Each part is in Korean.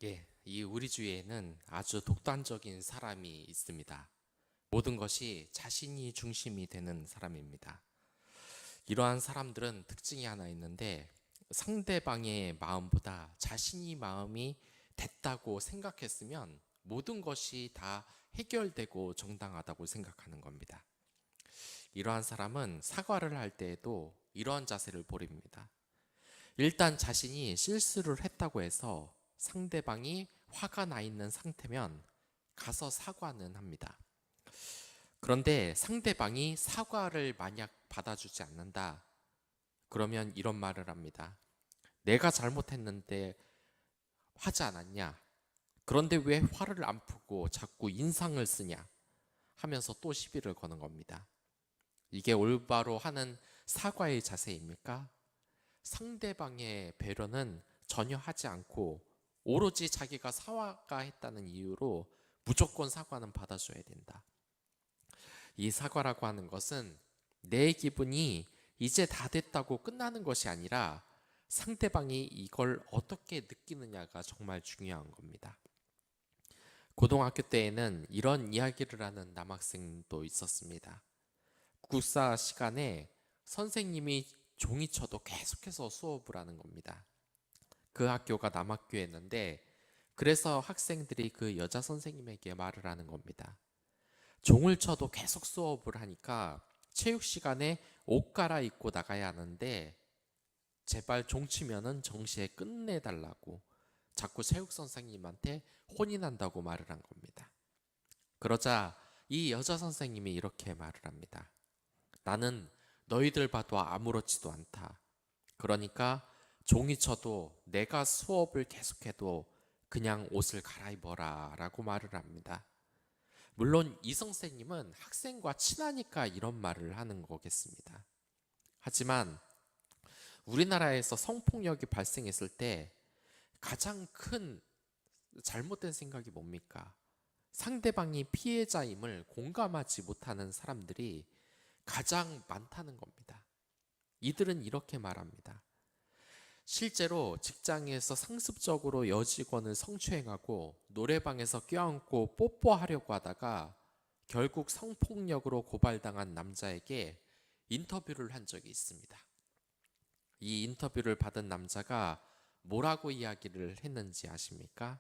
예, 이 우리 주위에는 아주 독단적인 사람이 있습니다. 모든 것이 자신이 중심이 되는 사람입니다. 이러한 사람들은 특징이 하나 있는데 상대방의 마음보다 자신이 마음이 됐다고 생각했으면 모든 것이 다 해결되고 정당하다고 생각하는 겁니다. 이러한 사람은 사과를 할 때에도 이러한 자세를 보입니다. 일단 자신이 실수를 했다고 해서 상대방이 화가 나 있는 상태면 가서 사과는 합니다. 그런데 상대방이 사과를 만약 받아주지 않는다. 그러면 이런 말을 합니다. 내가 잘못했는데 하지 않았냐? 그런데 왜 화를 안 푸고 자꾸 인상을 쓰냐? 하면서 또 시비를 거는 겁니다. 이게 올바로 하는 사과의 자세입니까? 상대방의 배려는 전혀 하지 않고 오로지 자기가 사과했다는 이유로 무조건 사과는 받아줘야 된다. 이 사과라고 하는 것은 내 기분이 이제 다 됐다고 끝나는 것이 아니라 상대방이 이걸 어떻게 느끼느냐가 정말 중요한 겁니다. 고등학교 때에는 이런 이야기를 하는 남학생도 있었습니다. 국사 시간에 선생님이 종이쳐도 계속해서 수업을 하는 겁니다. 그 학교가 남학교였는데 그래서 학생들이 그 여자 선생님에게 말을 하는 겁니다. 종을 쳐도 계속 수업을 하니까 체육 시간에 옷 갈아입고 나가야 하는데 제발 종 치면은 정시에 끝내달라고 자꾸 체육 선생님한테 혼이 난다고 말을 한 겁니다. 그러자 이 여자 선생님이 이렇게 말을 합니다. 나는 너희들 봐도 아무렇지도 않다. 그러니까 종이 쳐도 내가 수업을 계속해도 그냥 옷을 갈아입어라 라고 말을 합니다. 물론 이 선생님은 학생과 친하니까 이런 말을 하는 거겠습니다. 하지만 우리나라에서 성폭력이 발생했을 때 가장 큰 잘못된 생각이 뭡니까? 상대방이 피해자임을 공감하지 못하는 사람들이 가장 많다는 겁니다. 이들은 이렇게 말합니다. 실제로 직장에서 상습적으로 여직원을 성추행하고 노래방에서 껴안고 뽀뽀하려고 하다가 결국 성폭력으로 고발당한 남자에게 인터뷰를 한 적이 있습니다. 이 인터뷰를 받은 남자가 뭐라고 이야기를 했는지 아십니까?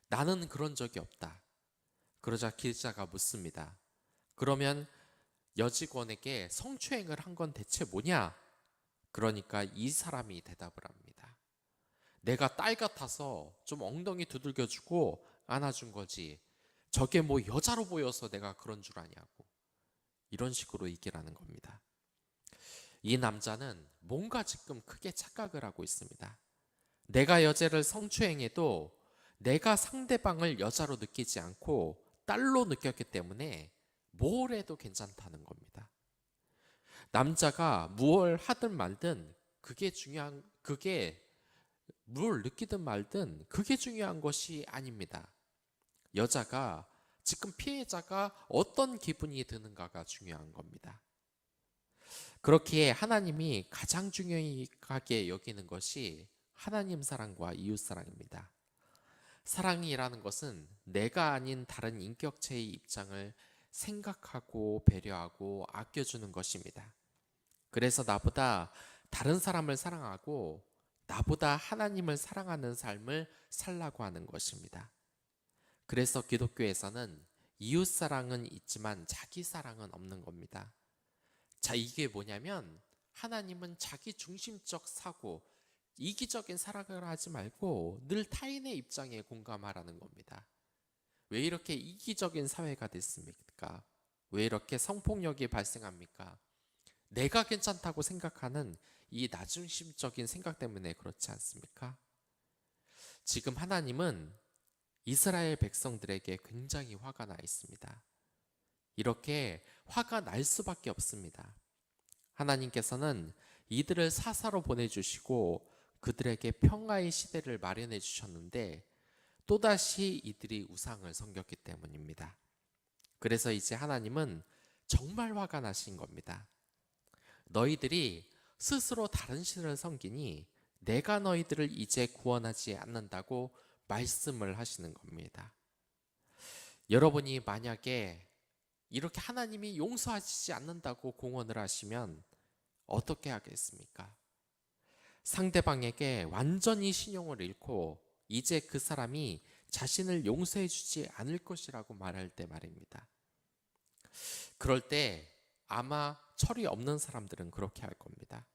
나는 그런 적이 없다. 그러자 기자가 묻습니다. 그러면 여직원에게 성추행을 한 건 대체 뭐냐? 그러니까 이 사람이 대답을 합니다. 내가 딸 같아서 좀 엉덩이 두들겨주고 안아준 거지. 저게 뭐 여자로 보여서 내가 그런 줄 아냐고. 이런 식으로 얘기를 하는 겁니다. 이 남자는 뭔가 지금 크게 착각을 하고 있습니다. 내가 여자를 성추행해도 내가 상대방을 여자로 느끼지 않고 딸로 느꼈기 때문에 뭘 해도 괜찮다는 겁니다. 남자가 무얼 하든 말든 그게 뭘 느끼든 말든 그게 중요한 것이 아닙니다. 여자가 지금 피해자가 어떤 기분이 드는가가 중요한 겁니다. 그렇기에 하나님이 가장 중요하게 여기는 것이 하나님 사랑과 이웃 사랑입니다. 사랑이라는 것은 내가 아닌 다른 인격체의 입장을 생각하고 배려하고 아껴주는 것입니다. 그래서 나보다 다른 사람을 사랑하고 나보다 하나님을 사랑하는 삶을 살라고 하는 것입니다. 그래서 기독교에서는 이웃 사랑은 있지만 자기 사랑은 없는 겁니다. 자, 이게 뭐냐면 하나님은 자기 중심적 사고, 이기적인 사랑을 하지 말고 늘 타인의 입장에 공감하라는 겁니다. 왜 이렇게 이기적인 사회가 됐습니까? 왜 이렇게 성폭력이 발생합니까? 내가 괜찮다고 생각하는 이 나중심적인 생각 때문에 그렇지 않습니까? 지금 하나님은 이스라엘 백성들에게 굉장히 화가 나 있습니다. 이렇게 화가 날 수밖에 없습니다. 하나님께서는 이들을 사사로 보내주시고 그들에게 평화의 시대를 마련해 주셨는데 또다시 이들이 우상을 섬겼기 때문입니다. 그래서 이제 하나님은 정말 화가 나신 겁니다. 너희들이 스스로 다른 신을 섬기니 내가 너희들을 이제 구원하지 않는다고 말씀을 하시는 겁니다. 여러분이 만약에 이렇게 하나님이 용서하시지 않는다고 공언을 하시면 어떻게 하겠습니까? 상대방에게 완전히 신용을 잃고 이제 그 사람이 자신을 용서해 주지 않을 것이라고 말할 때 말입니다. 그럴 때 아마 철이 없는 사람들은 그렇게 할 겁니다.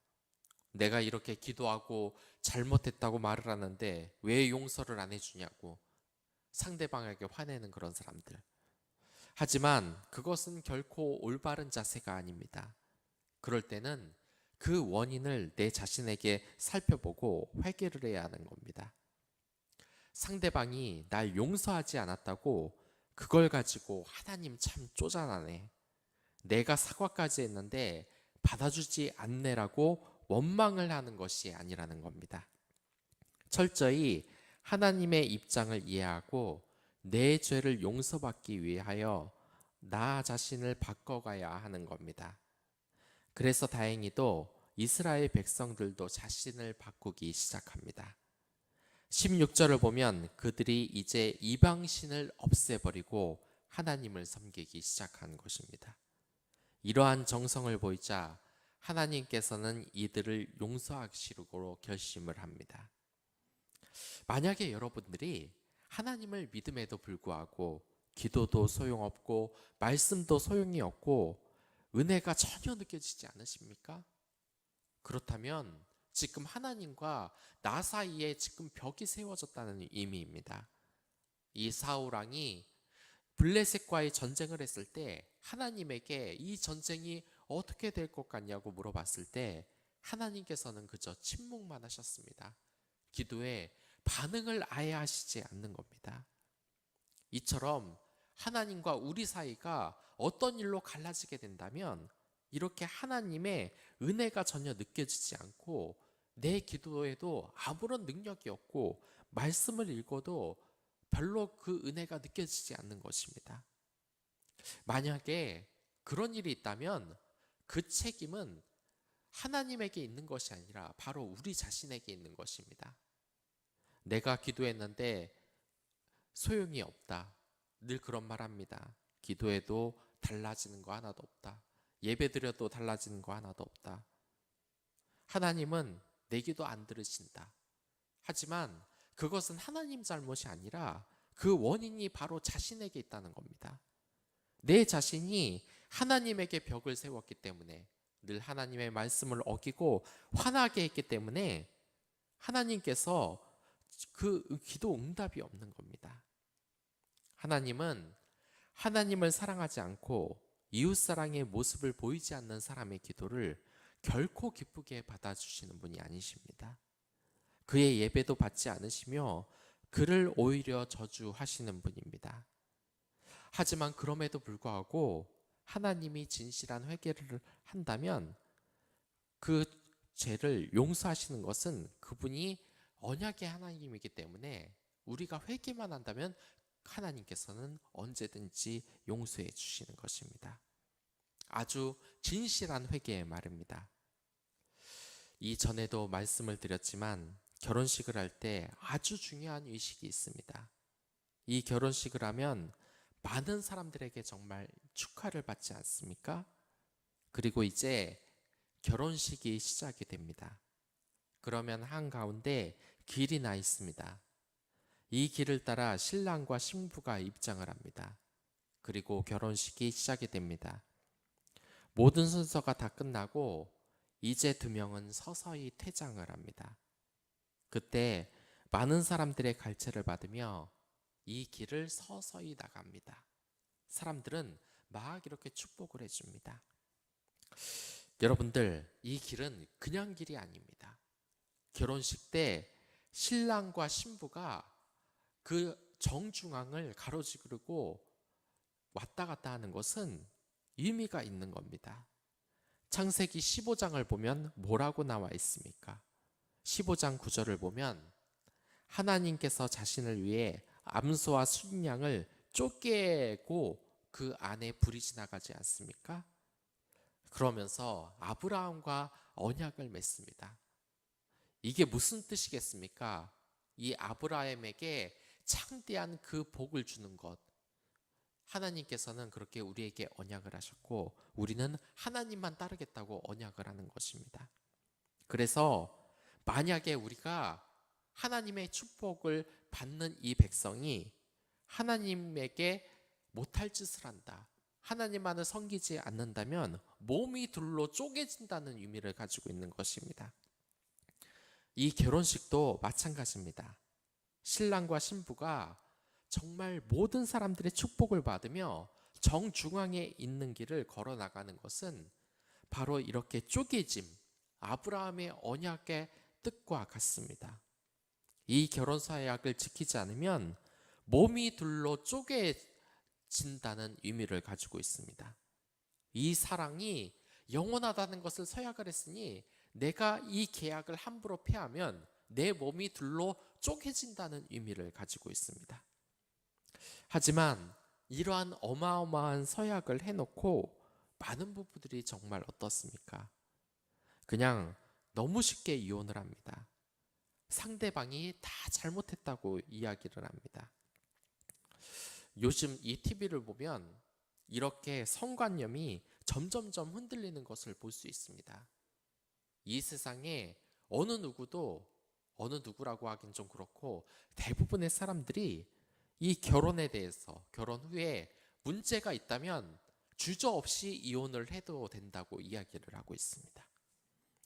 내가 이렇게 기도하고 잘못했다고 말을 하는데 왜 용서를 안 해주냐고 상대방에게 화내는 그런 사람들. 하지만 그것은 결코 올바른 자세가 아닙니다. 그럴 때는 그 원인을 내 자신에게 살펴보고 회개를 해야 하는 겁니다. 상대방이 날 용서하지 않았다고 그걸 가지고 하나님 참 쪼잔하네, 내가 사과까지 했는데 받아주지 않네라고 원망을 하는 것이 아니라는 겁니다. 철저히 하나님의 입장을 이해하고 내 죄를 용서받기 위하여 나 자신을 바꿔가야 하는 겁니다. 그래서 다행히도 이스라엘 백성들도 자신을 바꾸기 시작합니다. 16절을 보면 그들이 이제 이방신을 없애버리고 하나님을 섬기기 시작한 것입니다. 이러한 정성을 보이자 하나님께서는 이들을 용서하시려고 결심을 합니다. 만약에 여러분들이 하나님을 믿음에도 불구하고 기도도 소용없고 말씀도 소용이 없고 은혜가 전혀 느껴지지 않으십니까? 그렇다면 지금 하나님과 나 사이에 지금 벽이 세워졌다는 의미입니다. 이 사울 왕이 블레셋과의 전쟁을 했을 때 하나님에게 이 전쟁이 어떻게 될 것 같냐고 물어봤을 때 하나님께서는 그저 침묵만 하셨습니다. 기도에 반응을 아예 하시지 않는 겁니다. 이처럼 하나님과 우리 사이가 어떤 일로 갈라지게 된다면 이렇게 하나님의 은혜가 전혀 느껴지지 않고 내 기도에도 아무런 능력이 없고 말씀을 읽어도 별로 그 은혜가 느껴지지 않는 것입니다. 만약에 그런 일이 있다면 그 책임은 하나님에게 있는 것이 아니라 바로 우리 자신에게 있는 것입니다. 내가 기도했는데 소용이 없다, 늘 그런 말 합니다. 기도해도 달라지는 거 하나도 없다. 예배드려도 달라지는 거 하나도 없다. 하나님은 내 기도 안 들으신다. 하지만 그것은 하나님 잘못이 아니라 그 원인이 바로 자신에게 있다는 겁니다. 내 자신이 하나님에게 벽을 세웠기 때문에, 늘 하나님의 말씀을 어기고 화나게 했기 때문에 하나님께서 그 기도 응답이 없는 겁니다. 하나님은 하나님을 사랑하지 않고 이웃사랑의 모습을 보이지 않는 사람의 기도를 결코 기쁘게 받아주시는 분이 아니십니다. 그의 예배도 받지 않으시며 그를 오히려 저주하시는 분입니다. 하지만 그럼에도 불구하고 하나님이 진실한 회개를 한다면 그 죄를 용서하시는 것은 그분이 언약의 하나님이기 때문에 우리가 회개만 한다면 하나님께서는 언제든지 용서해 주시는 것입니다. 아주 진실한 회개의 말입니다. 이전에도 말씀을 드렸지만 결혼식을 할 때 아주 중요한 의식이 있습니다. 이 결혼식을 하면 많은 사람들에게 정말 축하를 받지 않습니까? 그리고 이제 결혼식이 시작이 됩니다. 그러면 한가운데 길이 나 있습니다. 이 길을 따라 신랑과 신부가 입장을 합니다. 그리고 결혼식이 시작이 됩니다. 모든 순서가 다 끝나고 이제 두 명은 서서히 퇴장을 합니다. 그때 많은 사람들의 갈채를 받으며 이 길을 서서히 나갑니다. 사람들은 막 이렇게 축복을 해줍니다. 여러분들, 이 길은 그냥 길이 아닙니다. 결혼식 때 신랑과 신부가 그 정중앙을 가로지르고 왔다 갔다 하는 것은 의미가 있는 겁니다. 창세기 15장을 보면 뭐라고 나와 있습니까? 15장 9절을 보면 하나님께서 자신을 위해 암소와 순양을 쪼개고 그 안에 불이 지나가지 않습니까? 그러면서 아브라함과 언약을 맺습니다. 이게 무슨 뜻이겠습니까? 이 아브라함에게 창대한 그 복을 주는 것, 하나님께서는 그렇게 우리에게 언약을 하셨고 우리는 하나님만 따르겠다고 언약을 하는 것입니다. 그래서 만약에 우리가 하나님의 축복을 받는 이 백성이 하나님에게 못할 짓을 한다, 하나님만을 섬기지 않는다면 몸이 둘로 쪼개진다는 의미를 가지고 있는 것입니다. 이 결혼식도 마찬가지입니다. 신랑과 신부가 정말 모든 사람들의 축복을 받으며 정중앙에 있는 길을 걸어 나가는 것은 바로 이렇게 쪼개짐, 아브라함의 언약의 뜻과 같습니다. 이 결혼 사약을 지키지 않으면 몸이 둘로 쪼개진다는 의미를 가지고 있습니다. 이 사랑이 영원하다는 것을 서약을 했으니 내가 이 계약을 함부로 폐하면 내 몸이 둘로 쪼개진다는 의미를 가지고 있습니다. 하지만 이러한 어마어마한 서약을 해놓고 많은 부부들이 정말 어떻습니까? 그냥 너무 쉽게 이혼을 합니다. 상대방이 다 잘못했다고 이야기를 합니다. 요즘 이 TV를 보면 이렇게 성관념이 점점점 흔들리는 것을 볼 수 있습니다. 이 세상에 어느 누구도, 어느 누구라고 하긴 좀 그렇고, 대부분의 사람들이 이 결혼에 대해서, 결혼 후에 문제가 있다면 주저없이 이혼을 해도 된다고 이야기를 하고 있습니다.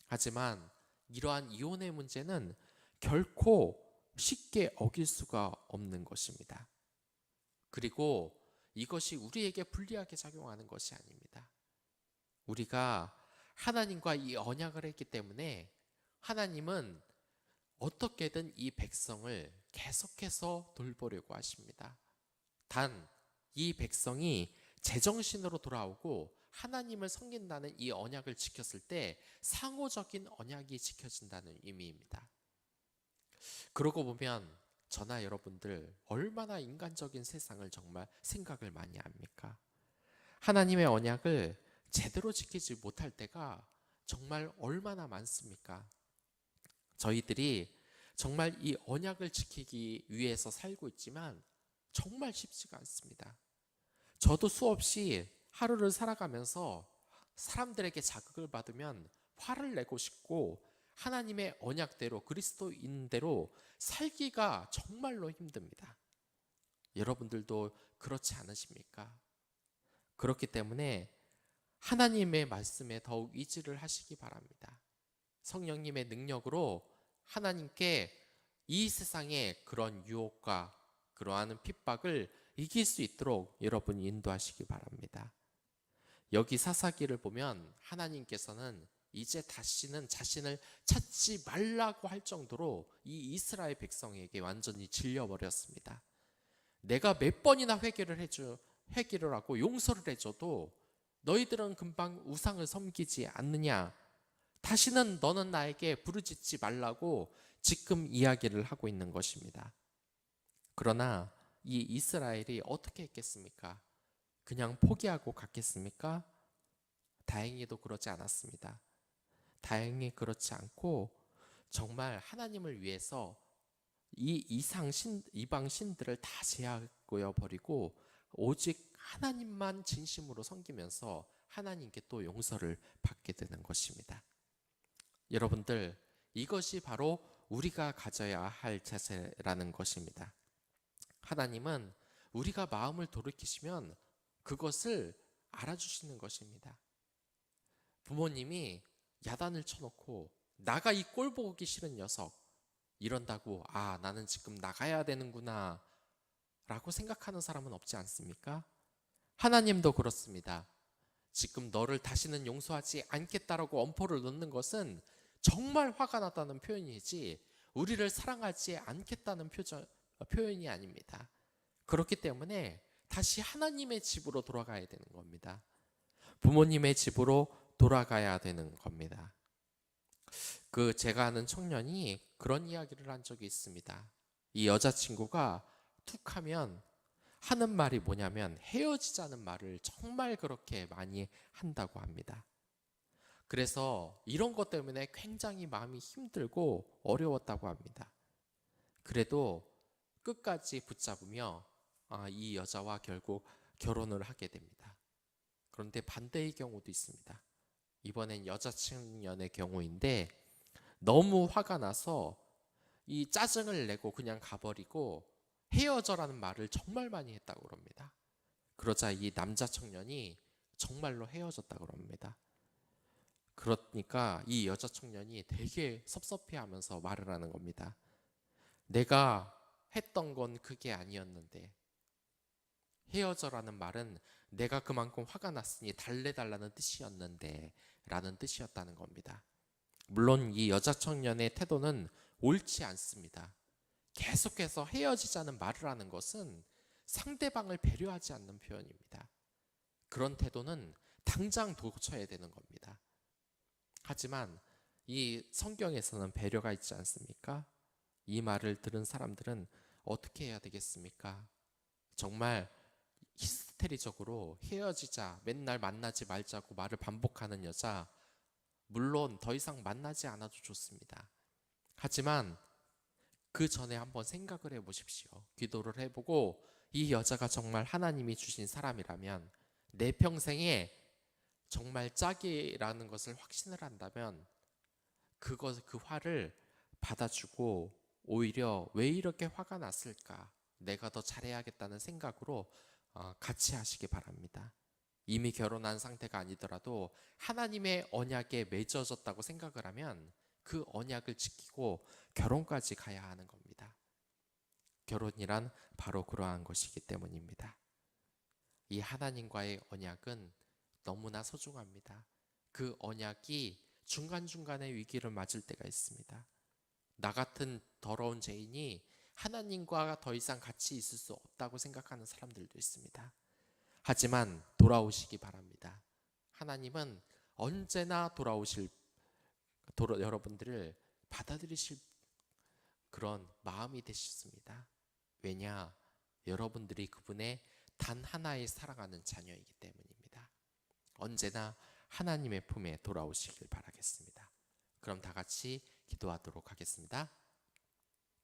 하지만 이러한 이혼의 문제는 결코 쉽게 어길 수가 없는 것입니다. 그리고 이것이 우리에게 불리하게 작용하는 것이 아닙니다. 우리가 하나님과 이 언약을 했기 때문에 하나님은 어떻게든 이 백성을 계속해서 돌보려고 하십니다. 단, 이 백성이 제정신으로 돌아오고 하나님을 섬긴다는 이 언약을 지켰을 때 상호적인 언약이 지켜진다는 의미입니다. 그러고 보면 저나 여러분들 얼마나 인간적인 세상을 정말 생각을 많이 합니까? 하나님의 언약을 제대로 지키지 못할 때가 정말 얼마나 많습니까? 저희들이 정말 이 언약을 지키기 위해서 살고 있지만 정말 쉽지가 않습니다. 저도 수없이 하루를 살아가면서 사람들에게 자극을 받으면 화를 내고 싶고 하나님의 언약대로, 그리스도인대로 살기가 정말로 힘듭니다. 여러분들도 그렇지 않으십니까? 그렇기 때문에 하나님의 말씀에 더욱 의지를 하시기 바랍니다. 성령님의 능력으로 하나님께 이 세상의 그런 유혹과 그러한 핍박을 이길 수 있도록 여러분이 인도하시기 바랍니다. 여기 사사기를 보면 하나님께서는 이제 다시는 자신을 찾지 말라고 할 정도로 이 이스라엘 백성에게 완전히 질려버렸습니다. 내가 몇 번이나 회개를 하고 용서를 해줘도 너희들은 금방 우상을 섬기지 않느냐, 다시는 너는 나에게 부르짖지 말라고 지금 이야기를 하고 있는 것입니다. 그러나 이 이스라엘이 어떻게 했겠습니까? 그냥 포기하고 갔겠습니까? 다행히도 그렇지 않았습니다. 다행히 그렇지 않고 정말 하나님을 위해서 이 이방 신들을 다 제하여 버리고 오직 하나님만 진심으로 섬기면서 하나님께 또 용서를 받게 되는 것입니다. 여러분들, 이것이 바로 우리가 가져야 할 자세라는 것입니다. 하나님은 우리가 마음을 돌이키시면 그것을 알아주시는 것입니다. 부모님이 야단을 쳐놓고 나가 이 꼴 보기 싫은 녀석 이런다고 나는 지금 나가야 되는구나 라고 생각하는 사람은 없지 않습니까? 하나님도 그렇습니다. 지금 너를 다시는 용서하지 않겠다라고 엄포를 놓는 것은 정말 화가 났다는 표현이지 우리를 사랑하지 않겠다는 표현이 아닙니다. 그렇기 때문에 다시 하나님의 집으로 돌아가야 되는 겁니다. 부모님의 집으로 돌아가야 되는 겁니다. 제가 아는 청년이 그런 이야기를 한 적이 있습니다. 이 여자친구가 툭 하면 하는 말이 뭐냐면 헤어지자는 말을 정말 그렇게 많이 한다고 합니다. 그래서 이런 것 때문에 굉장히 마음이 힘들고 어려웠다고 합니다. 그래도 끝까지 붙잡으며 이 여자와 결국 결혼을 하게 됩니다. 그런데 반대의 경우도 있습니다. 이번엔 여자 청년의 경우인데 너무 화가 나서 이 짜증을 내고 그냥 가버리고 헤어져라는 말을 정말 많이 했다고 그럽니다. 그러자 이 남자 청년이 정말로 헤어졌다고 그럽니다. 그러니까 이 여자 청년이 되게 섭섭해하면서 말을 하는 겁니다. 내가 했던 건 그게 아니었는데, 헤어져라는 말은 내가 그만큼 화가 났으니 달래달라는 뜻이었는데 라는 뜻이었다는 겁니다. 물론 이 여자 청년의 태도는 옳지 않습니다. 계속해서 헤어지자는 말을 하는 것은 상대방을 배려하지 않는 표현입니다. 그런 태도는 당장 고쳐야 되는 겁니다. 하지만 이 성경에서는 배려가 있지 않습니까? 이 말을 들은 사람들은 어떻게 해야 되겠습니까? 정말 히스테리적으로 헤어지자, 맨날 만나지 말자고 말을 반복하는 여자, 물론 더 이상 만나지 않아도 좋습니다. 하지만 그 전에 한번 생각을 해보십시오. 기도를 해보고 이 여자가 정말 하나님이 주신 사람이라면, 내 평생에 정말 짝이라는 것을 확신을 한다면 그 화를 받아주고 오히려 왜 이렇게 화가 났을까, 내가 더 잘해야겠다는 생각으로 같이 하시기 바랍니다. 이미 결혼한 상태가 아니더라도 하나님의 언약에 맺어졌다고 생각을 하면 그 언약을 지키고 결혼까지 가야 하는 겁니다. 결혼이란 바로 그러한 것이기 때문입니다. 이 하나님과의 언약은 너무나 소중합니다. 그 언약이 중간중간에 위기를 맞을 때가 있습니다. 나 같은 더러운 죄인이 하나님과 더 이상 같이 있을 수 없다고 생각하는 사람들도 있습니다. 하지만 돌아오시기 바랍니다. 하나님은 언제나 여러분들을 받아들이실 그런 마음이 되셨습니다. 왜냐? 여러분들이 그분의 단 하나의 사랑하는 자녀이기 때문입니다. 언제나 하나님의 품에 돌아오시길 바라겠습니다. 그럼 다 같이 기도하도록 하겠습니다.